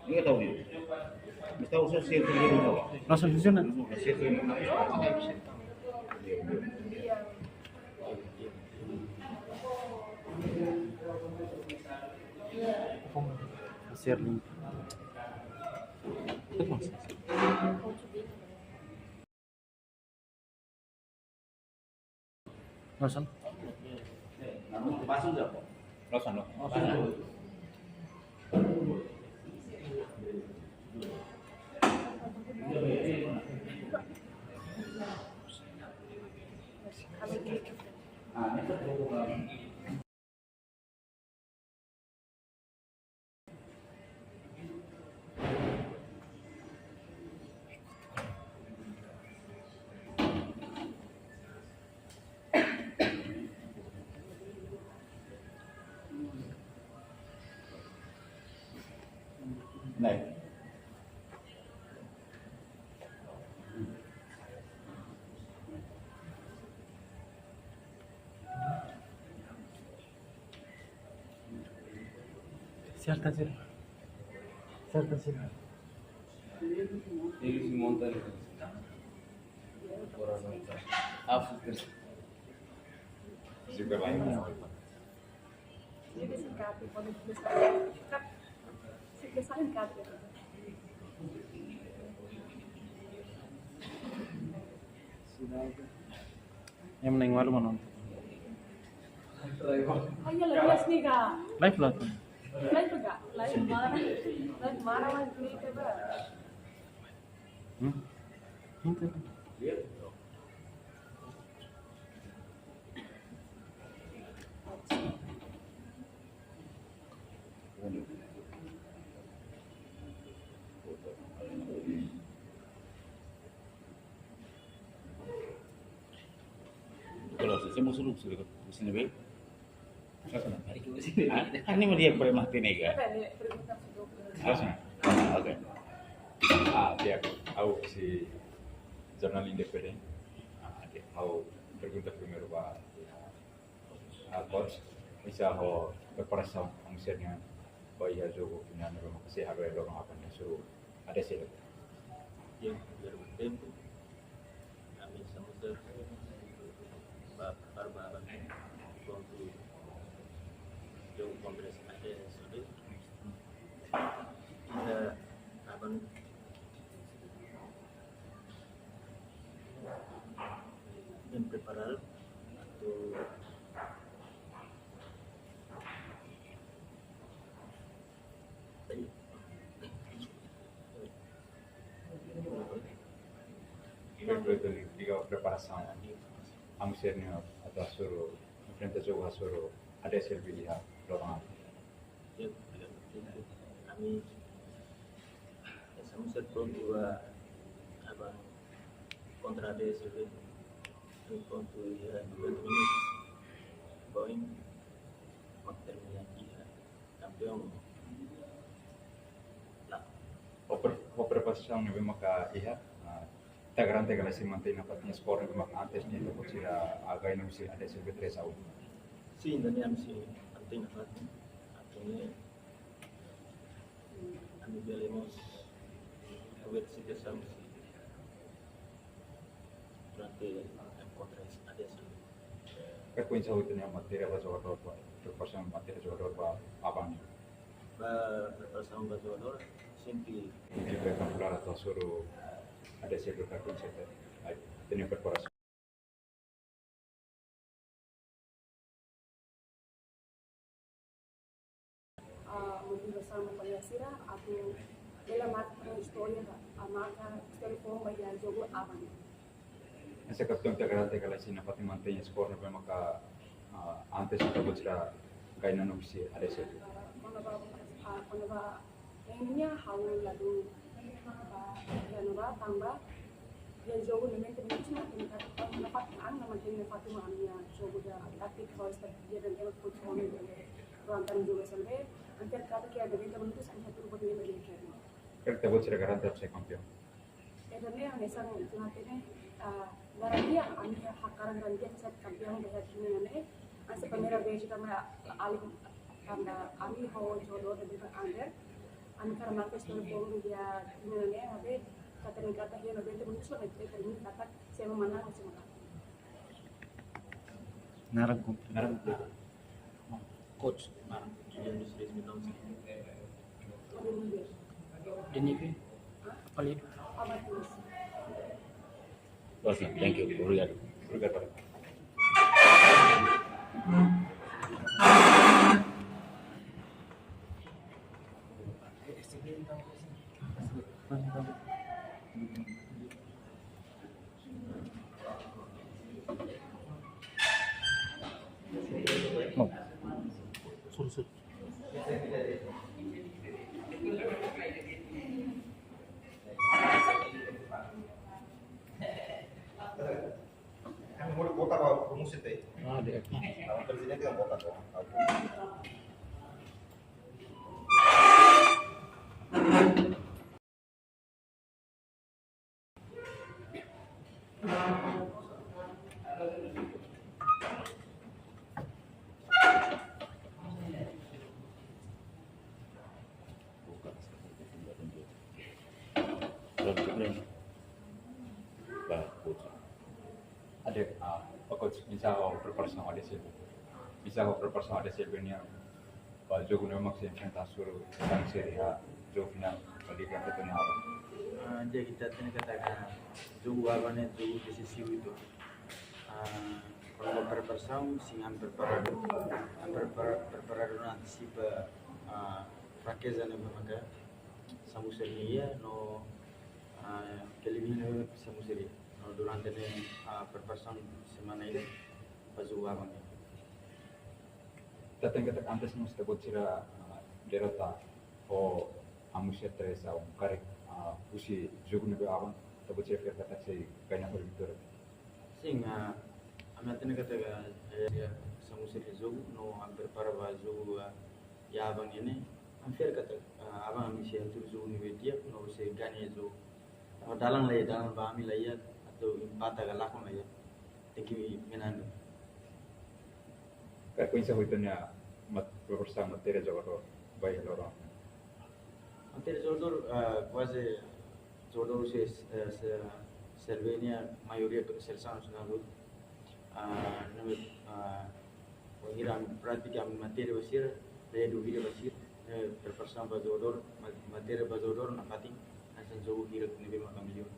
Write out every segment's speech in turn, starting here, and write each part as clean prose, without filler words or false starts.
Ini tahu nih. Tahu saya sih itu. Langsung di sana. Share link. Langsung. Langsung. Naik. Certa sih. Ini si montar. Orang montar. Apa sih? Juga lain. Jadi singkat, kalau besar, singkat. Yang meneng malu mana? Ayo lepas nih kak. Live lah. Live enggak? Live mana mas ini coba. Itu. Kalau saya mau suruh ke sini baik. Ini mau dia boleh mati nih kan? Oke. Dia tahu si jurnal independen. Dia tahu pergunta primeiro ba coach bisa ho preparação misalnya bahaya jogo punya nama kasi harus ada orang apa yang suruh ada sih. Yang bertempo kami sama barbaran untuk jogo kongres ada sudah kita abang dan preparar atau Diga preparação a misalnya atau suruh frente jogo suruh ada servi dia orang kami sama pronto abang kontra de sudah pronto ya 2 menit poin terminal dia campeão o preparação não maka ia Integrante que se mantém na patinha skor que mak antes ni ko sila agay no si ada servi 3 out. Sim, Daniel si penting banget. Artinya kami belemos awet si desam si durante encontros ada si. Frequência itu ni materi apa jogador ba preparação materi jogador ba abang. Preparação ba jogador sempre Ele vai calcular atau suruh ada servi frequência aí tem preparação. Bersama Palestina atau dalam história a marca história como vai jogo avan. Essa questão integrante que ela se não pode manter skor no maka antes kita bercerita kainan opsi ada servi. Quando va ininya haul lalu tambah yang jogo ni nanti macam mantenga Fatima amia jogo da taktik kalau dia dan elok coach kami ruangan juga sampai hampir kata kayak begitu menurut saya tuh buat dia bagi kami. Kerja buat cerita garante saya kampion. Dan dia hanya sang pelatihnya garantia amia hakaran garantia set kampion behat ini asa pemera beji kami alim karena kami hawa jodoh dan juga under kami karena markas telepon dia ini habe kata negara dia nabe itu menurut saya itu terus kata saya mana macam mana. Narang ko. Narang Coach, nah, yang disebut bintang sih. Ada dia. Ini ke? Paling Abad tulis. Awesome. Thank you. Obrigado. Obrigado. No. Sursut. Kami mau botak apa promosi teh? Ah, dia. Lawan presiden kan botak kok. Ada coach bisa preparasi sama dia sih. Bisa preparasi sama dia sih punya. Pak Jogo memang sih enfrentar suruh sang Serie A, jogo final Liga Campeonato. Dia kita tadi katakan jogo awalnya jogo decisivo itu. Kalau preparação sim preparado antecipa fraqueza na mamaga samuseria no kelebihan samuseria no durante a preparação semana ini pas jogo awalnya. Datang kita antes nos te bocira derrota o amusia tres a un karek usi jogo nego awan te bocira kata sei ganha por vitória. Sim, a minha tena katakan samuseria jogo no prepara jogo ya abang ini hampir kata abang ambil tu jogo ni dia no se ganha jogo. No dalang bahami lah atau empata galakon lah ya. Teki menando. Kaya kung isa huitonya berusaha materi jogador baik lorong. Materi jogador quase jogador Slovenia maioria seleção nasional hiram prática materi basir daya duvida basir preparação para jogador materi para jogador na pating asan jogo hira nível macamilhão.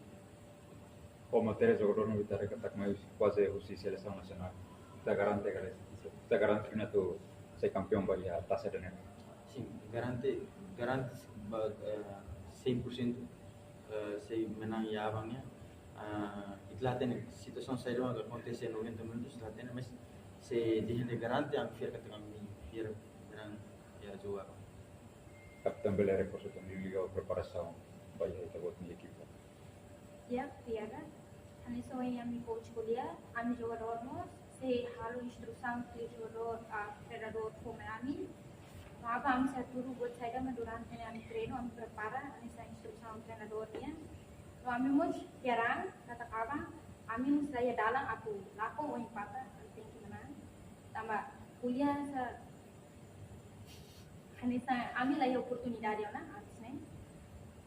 O materi jogador no vitória que tá mais quase usi seleção nacional. Kita garante que tu ser campeão vai a taça de neve. Sim, garante 100% se menang ya abangnya. Itulah tadi situação saya doang acontece 90 minutos lah tadi mas se dia de garante ang fiar kata kami fiar menang ya juara. Capitão Bela reforço também liga a preparação vai a ita buat equipa. Ya, Tiaga. Kami soalnya kami coach kuliah, kami jogador nos, se halu instrução que jogador treinador como kami. Apa kami saya turu buat saya durante kami treino, kami prepara, kami saya instrução treinadornya. Kami mus tiarang kata kawan, kami mus saya dalam aku lako o empata, penting gimana. Tambah kuliah sa kami saya ambil lagi oportunidad ya na, artinya.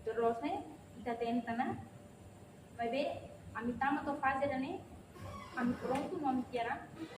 Terusnya kita tentana. Vai ver, a mitad matou fase da né, a micronto não me queira.